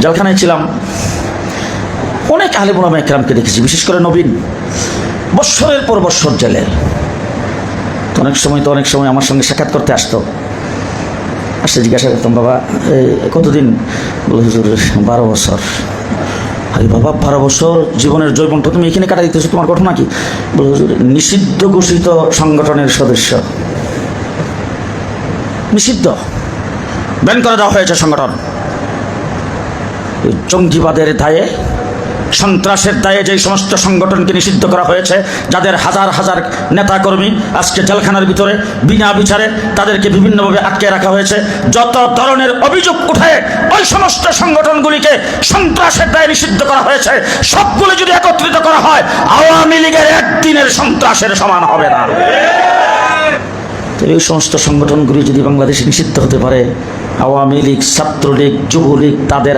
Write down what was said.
জেলখানায় ছিলাম, অনেক আলেম ওলামা একরামকে দেখেছি, বিশেষ করে নবীন বৎসরের পর বৎসর জেলে। তো অনেক সময় আমার সঙ্গে সাক্ষাৎ করতে আসতো, আসলে জিজ্ঞাসা করতাম, বাবা কতদিন? বলে হুজুর 12 বছর। আরে বাবা, 12 বছর জীবনের যৌবনটা তুমি এখানে কাটা দিতেছো, তোমার ঘটনা কি? বলে হুজুর নিষিদ্ধ ঘোষিত সংগঠনের সদস্য, নিষিদ্ধ, ব্যান করে দেওয়া হয়েছে সংগঠন। জঙ্গিবাদের দায়ে, সন্ত্রাসের দায়ে যে সমস্ত সংগঠনকে নিষিদ্ধ করা হয়েছে, যাদের হাজার হাজার নেতাকর্মী আজকে জেলখানার ভিতরে বিনা বিচারে তাদেরকে বিভিন্নভাবে আটকে রাখা হয়েছে, যত ধরনের অভিযোগ উঠে ওই সমস্ত সংগঠনগুলিকে সন্ত্রাসের দায়ে নিষিদ্ধ করা হয়েছে, সবগুলো যদি একত্রিত করা হয় আওয়ামী লীগের একদিনের সন্ত্রাসের সমান হবে না। এই সমস্ত সংগঠনগুলি যদি বাংলাদেশে নিষিদ্ধ হতে পারে, আওয়ামী লীগ, ছাত্রলীগ, যুবলীগ তাদের